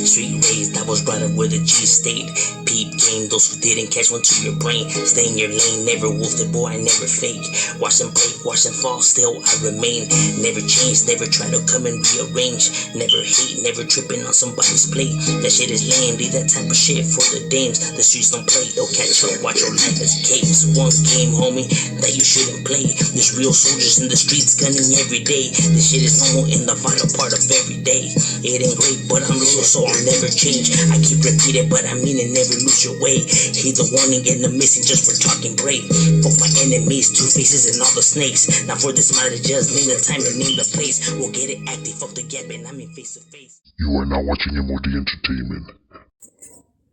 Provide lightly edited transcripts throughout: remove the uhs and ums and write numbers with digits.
Street raised, I was brought up with a G state. Peep game, those who didn't catch one to your brain. Stay in your lane, never wolfed it, boy, I never fake. Watch them break, watch them fall, still I remain. Never change, never try to come and rearrange. Never hate, never tripping on somebody's plate. That shit is lame, leave that type of shit for the dames. The streets don't play, they'll catch up, watch your life as capes. One game, homie, that you shouldn't play. There's real soldiers in the streets gunning every day. This shit is normal in the vital part of every day. It ain't great, but I'm loyal, so I'll never change. I keep repeating, but I mean it, never lose your way. Heed the warning and the missing just for talking brave. Fuck my enemies, two faces and all the snakes. Now for this matter, just name the time and name the place. We'll get it active, fuck the gap, and I mean face to face. You are now watching M.O.D Entertainment.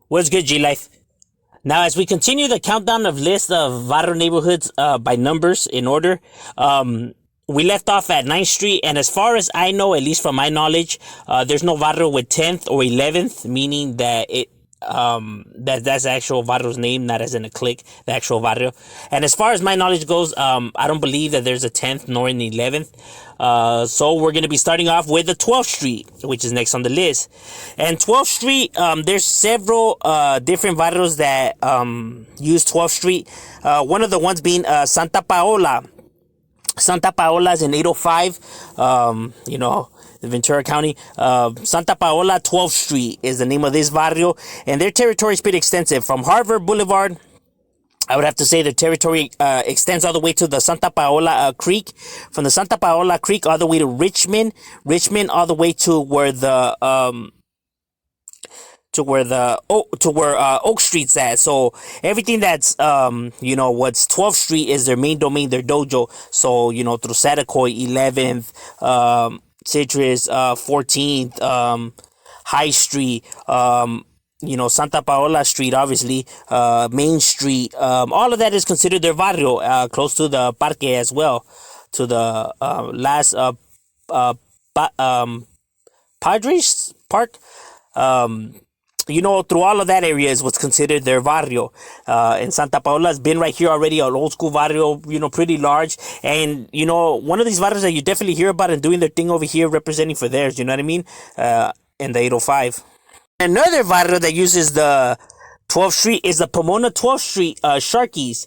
What's good, G-Life? Now, as we continue the countdown of list of Varro neighborhoods by numbers in order, we left off at 9th Street, and as far as I know, at least from my knowledge, there's no barrio with 10th or 11th, meaning that that's the actual barrio's name, not as in a clique, the actual barrio. And as far as my knowledge goes, I don't believe that there's a 10th nor an 11th. So we're going to be starting off with the 12th Street, which is next on the list. And 12th Street, there's several different barrios that use 12th Street. One of the ones being Santa Paola. Santa Paola is in 805, Ventura County. Santa Paola 12th Street is the name of this barrio, and their territory is pretty extensive. From Harvard Boulevard, I would have to say their territory extends all the way to the Santa Paola Creek. From the Santa Paola Creek all the way to Richmond all the way to where Oak Street's at. So everything that's what's 12th Street is their main domain, their dojo. So through Satakoy, 11th, Citrus, 14th, High Street, Santa Paola Street, obviously, Main Street, all of that is considered their barrio, close to the Parque as well, to the last Padres Park. Through all of that area is what's considered their barrio. And Santa Paola has been right here already, an old school barrio, pretty large. And, one of these barrios that you definitely hear about and doing their thing over here, representing for theirs, you know what I mean? In the 805. Another barrio that uses the 12th Street is the Pomona 12th Street Sharkies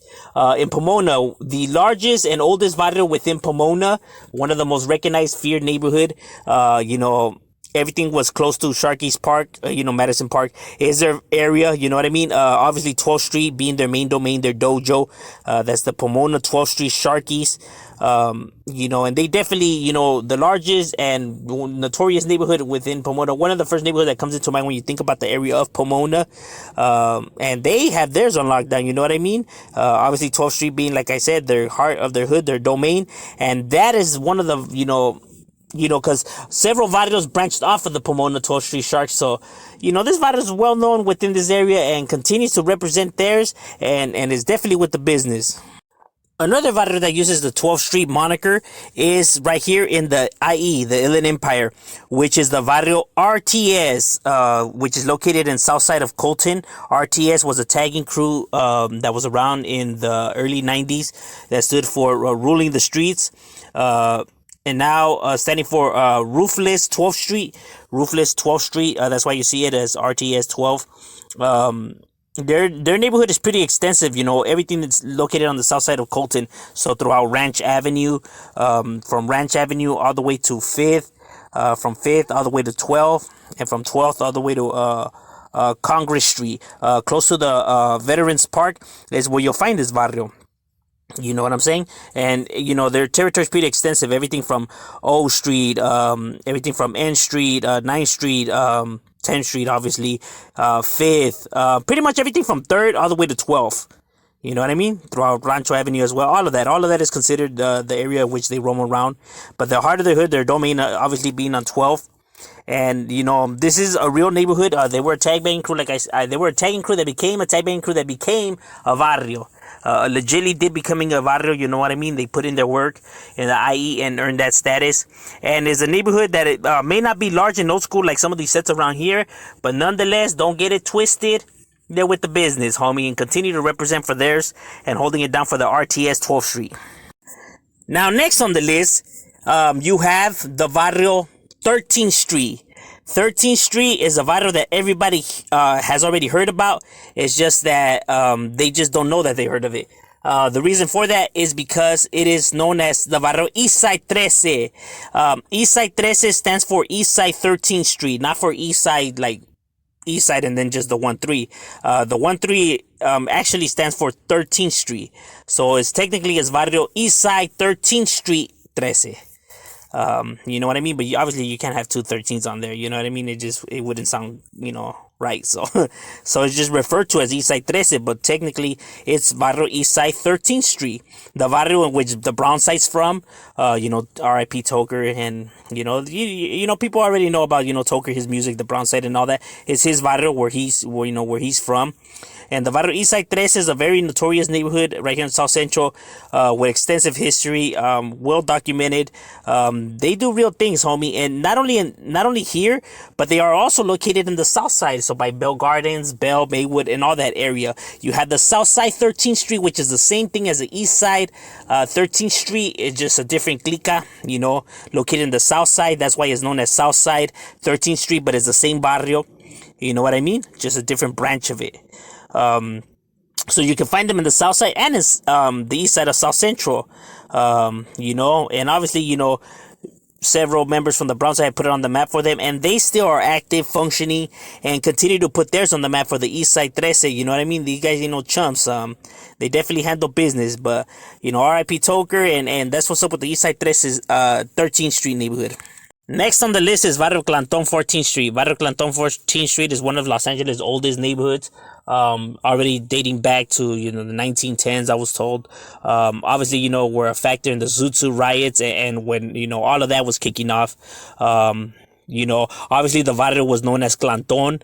in Pomona, the largest and oldest barrio within Pomona, one of the most recognized, feared neighborhood. Everything was close to Sharky's Park, Madison Park is their area, you know what I mean? Obviously 12th Street being their main domain, their dojo, that's the Pomona 12th Street Sharkies, and they definitely, the largest and notorious neighborhood within Pomona, one of the first neighborhoods that comes into mind when you think about the area of Pomona, and they have theirs on lockdown, you know what I mean? Obviously 12th Street being, like I said, their heart of their hood, their domain, and that is one of the, because several barrios branched off of the Pomona 12th Street Sharks. So, this barrio is well known within this area and continues to represent theirs and is definitely with the business. Another barrio that uses the 12th Street moniker is right here in the IE, the Inland Empire, which is the barrio RTS, which is located in south side of Colton. RTS was a tagging crew that was around in the early 90s that stood for ruling the streets. And now standing for Roofless 12th Street. Roofless 12th Street. That's why you see it as RTS 12. Their neighborhood is pretty extensive. Everything that's located on the south side of Colton. So throughout Ranch Avenue, from Ranch Avenue all the way to 5th, from 5th all the way to 12th, and from 12th all the way to Congress Street. Close to the Veterans Park is where you'll find this barrio. You know what I'm saying? And, their territory is pretty extensive. Everything from O Street, everything from N Street, 9th Street, 10th Street, obviously, 5th, pretty much everything from 3rd all the way to 12th. You know what I mean? Throughout Rancho Avenue as well. All of that is considered the area in which they roam around. But the heart of their hood, their domain, obviously being on 12th. And, this is a real neighborhood. They were a tag banging crew, they were a tagging crew that became a tag banging crew that became a barrio. Legitly did becoming a barrio, you know what I mean? They put in their work in the IE and earned that status. And it's a neighborhood that it may not be large and old school like some of these sets around here, but nonetheless, don't get it twisted. They're with the business, homie, and continue to represent for theirs and holding it down for the RTS 12th Street. Now, next on the list, you have the barrio 13th Street. 13th Street is a barrio that everybody has already heard about. It's just that they just don't know that they heard of it. The reason for that is because it is known as the barrio Eastside 13. Eastside 13 stands for Eastside 13th Street, not for Eastside like East Side and then just the 1-3. The 1-3 actually stands for 13th Street. So it's technically barrio Eastside 13th Street 13. You know what I mean? But obviously you can't have two 13s on there. You know what I mean? It wouldn't sound, right. So, so it's just referred to as Eastside 13, but technically it's barrio Eastside 13th Street, the barrio in which the Brown Side's from. R.I.P. Toker, and people already know about Toker, his music, the Brown Side, and all that. It's his barrio where he's from. And the barrio Eastside 13 is a very notorious neighborhood right here in South Central, with extensive history, well documented. They do real things, homie, and not only here, but they are also located in the South Side. So by Bell Gardens, Bell, Maywood, and all that area, you have the South Side 13th Street, which is the same thing as the East Side 13th Street. It's just a different clica, located in the South Side. That's why it's known as South Side 13th Street, but it's the same barrio. You know what I mean? Just a different branch of it. So you can find them in the South Side and the East Side of South Central. And obviously, several members from the Brown Side put it on the map for them, and they still are active, functioning, and continue to put theirs on the map for the East Side 13. You know what I mean? These guys, chumps. They definitely handle business, but, R.I.P. Toker, and that's what's up with the East Side 13's 13th Street neighborhood. Next on the list is Barrio Clanton 14th Street. Barrio Clanton 14th Street is one of Los Angeles' oldest neighborhoods, already dating back to, the 1910s, I was told. Obviously, were a factor in the Zoot Suit riots and when, all of that was kicking off. Obviously the barrio was known as Clanton.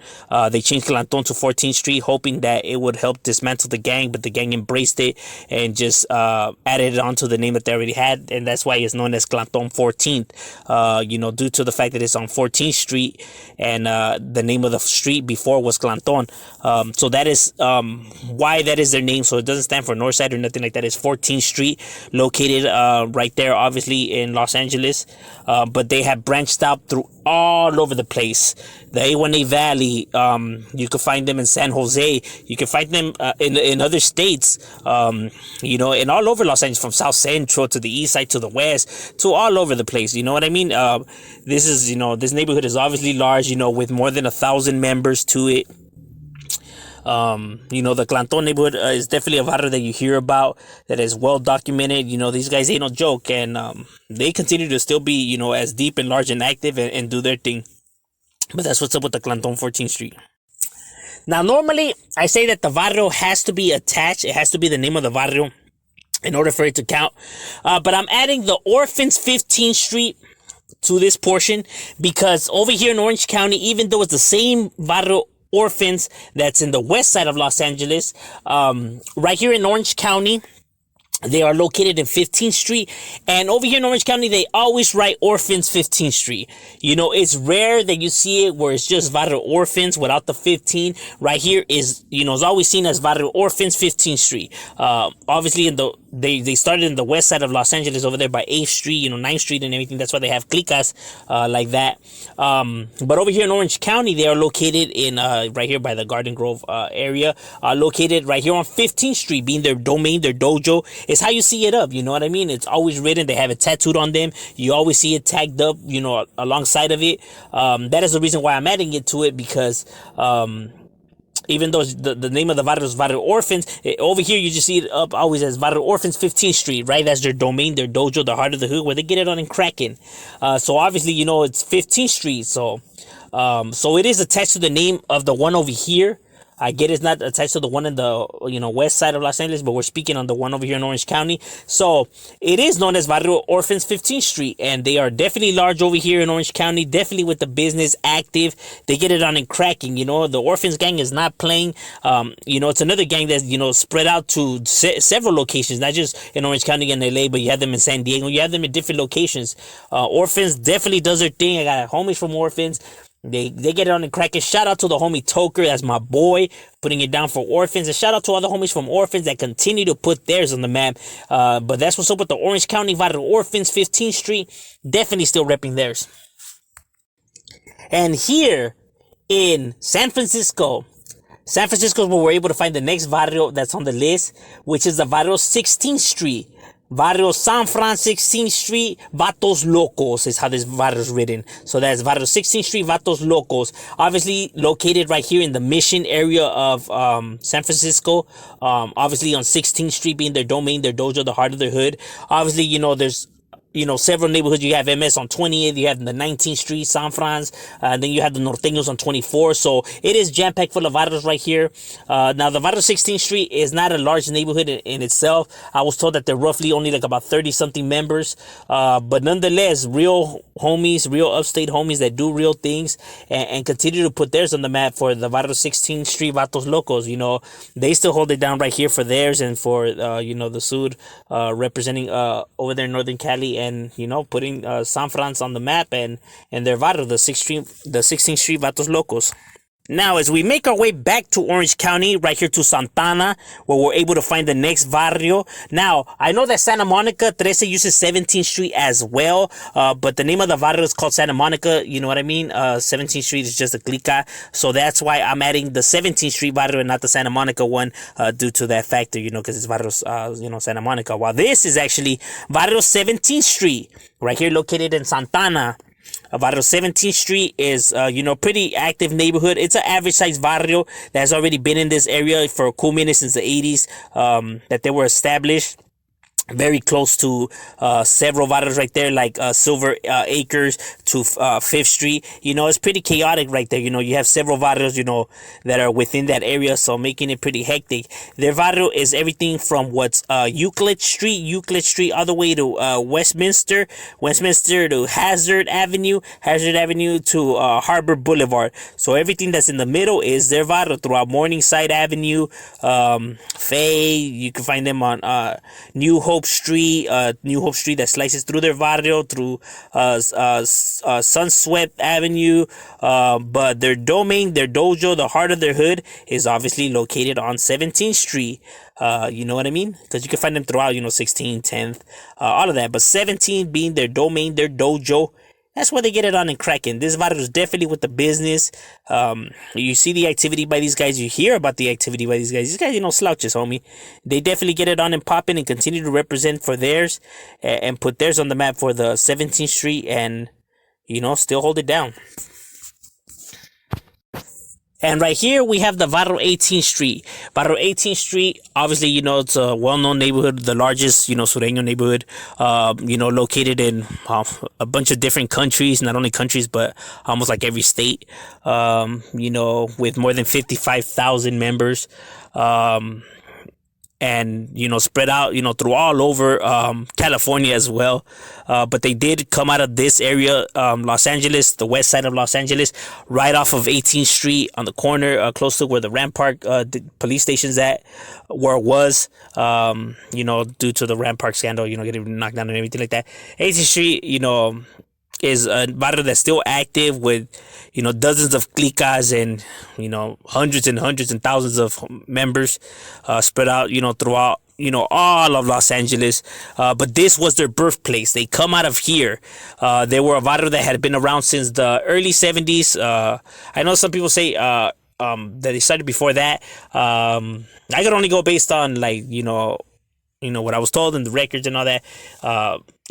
They changed Clanton to 14th Street, hoping that it would help dismantle the gang, but the gang embraced it and just added it onto the name that they already had, and that's why it's known as Clanton 14th. Due to the fact that it's on 14th Street, and the name of the street before was Clanton. So that is why that is their name. So it doesn't stand for North Side or nothing like that. It's 14th Street, located right there, obviously in Los Angeles. But they have branched out through all over the place. The A1A Valley, you can find them in San Jose. You can find them in other states, and all over Los Angeles, from South Central to the East Side to the West, to all over the place. You know what I mean? This neighborhood is obviously large, with more than 1,000 members to it. The Clanton neighborhood is definitely a barrio that you hear about, that is well documented. These guys ain't no joke, and they continue to still be, as deep and large and active and do their thing. But that's what's up with the Clanton 14th Street. Now, normally, I say that the barrio has to be attached. It has to be the name of the barrio in order for it to count. But I'm adding the Orphans 15th Street to this portion, because over here in Orange County, even though it's the same barrio Orphans that's in the west side of Los Angeles, right here in Orange County, they are located in 15th Street, and over here in Orange County, they always write Orphans 15th Street. It's rare that you see it where it's just Barrio Orphans without the 15. Right here is, it's always seen as Barrio Orphans 15th Street. Obviously they started in the west side of Los Angeles over there by 8th Street, 9th Street and everything. That's why they have clicas like that. But over here in Orange County, they are located in right here by the Garden Grove area, located right here on 15th Street, being their domain, their dojo. It's how you see it up, you know what I mean? It's always written. They have it tattooed on them. You always see it tagged up, alongside of it. That is the reason why I'm adding it to it, because even though the name of the barrio is Barrio Orphans, over here you just see it up always as Barrio Orphans 15th Street, right? That's their domain, their dojo, the heart of the hood, where they get it on in Kraken. So obviously, it's 15th Street. So it is attached to the name of the one over here. I get it's not attached to the one in the, west side of Los Angeles, but we're speaking on the one over here in Orange County. So it is known as Barrio Orphans 15th Street, and they are definitely large over here in Orange County, definitely with the business active. They get it on in cracking. The Orphans gang is not playing. It's another gang that's, spread out to several locations, not just in Orange County and LA, but you have them in San Diego. You have them in different locations. Orphans definitely does their thing. I got homies from Orphans. They get it on the crackers. Shout out to the homie Toker, that's my boy, putting it down for Orphans. And shout out to all the homies from Orphans that continue to put theirs on the map. But that's what's up with the Orange County Barrio Orphans 15th Street. Definitely still repping theirs. And here in San Francisco is where we're able to find the next barrio that's on the list, which is the barrio 16th Street. Barrio San Fran 16th Street, Vatos Locos is how this barrio is written. So that's Barrio 16th Street, Vatos Locos. Obviously located right here in the Mission area of San Francisco. Obviously on 16th Street being their domain, their dojo, the heart of their hood. Obviously, there's several neighborhoods. You have MS on 20th, you have the 19th Street, San Fran's, then you have the Norteños on 24th. So it is jam-packed full of barrios right here. Now, the barrio 16th Street is not a large neighborhood in itself. I was told that they're roughly only like about 30-something members. But nonetheless, real homies, real upstate homies that do real things and continue to put theirs on the map for the barrio 16th Street Vatos Locos. They still hold it down right here for theirs and for, the Sud representing over there in Northern Cali, and putting San Fran's on the map and their barrio, the 16th Street Vatos Locos. Now, as we make our way back to Orange County, right here to Santana, where we're able to find the next barrio. Now, I know that Santa Monica 13 uses 17th Street as well, but the name of the barrio is called Santa Monica, you know what I mean? 17th Street is just a clica, so that's why I'm adding the 17th Street barrio and not the Santa Monica one, due to that factor, because it's barrio, Santa Monica, while this is actually barrio 17th Street, right here located in Santana. Barrio 17th Street is, pretty active neighborhood. It's an average size barrio that has already been in this area for a cool minute since the 80s, that they were established. Very close to several barrios right there, like Silver Acres to 5th Street. It's pretty chaotic right there. You have several barrios, that are within that area, so making it pretty hectic. Their barrio is everything from what's Euclid Street, all the way to Westminster to Hazard Avenue to Harbor Boulevard. So everything that's in the middle is their barrio throughout Morningside Avenue, Fay. You can find them on New Hope Street that slices through their barrio, through Sunswept Avenue, but their domain, their dojo, the heart of their hood is obviously located on 17th Street. You know what I mean? Because you can find them throughout, 16th, 10th, all of that, but 17 being their domain, their dojo. That's where they get it on and cracking. This barrio is definitely with the business. You see the activity by these guys. You hear about the activity by these guys. These guys, slouches, homie. They definitely get it on and popping and continue to represent for theirs and put theirs on the map for the 17th Street and, still hold it down. And right here, we have the Barrio 18th Street. Barrio 18th Street, obviously, it's a well-known neighborhood, the largest, Sureño neighborhood, located in a bunch of different countries, not only countries, but almost like every state, with more than 55,000 members. And, spread out, through all over California as well. But they did come out of this area, Los Angeles, the west side of Los Angeles, right off of 18th Street on the corner, close to where the Rampart police station's at, where it was, due to the Rampart scandal, getting knocked down and everything like that. 18th Street, is a barrio that's still active with, dozens of clicas and, hundreds and thousands of members, spread out, throughout, all of Los Angeles. But this was their birthplace. They come out of here. They were a barrio that had been around since the early 70s. I know some people say, that they started before that. I could only go based on what I was told in the records and all that.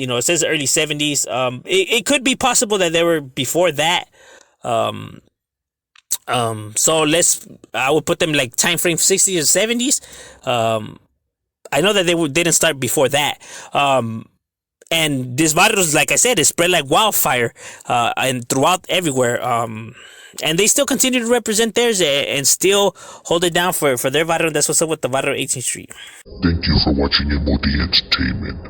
It says early 70s. It could be possible that they were before that. So I would put them like time frame 60s or 70s. I know that they didn't start before that. And this virus, like I said, is spread like wildfire, and throughout everywhere. And they still continue to represent theirs and still hold it down for their barrio. That's what's up with the barrio 18th Street. Thank you for watching M.O.D Entertainment.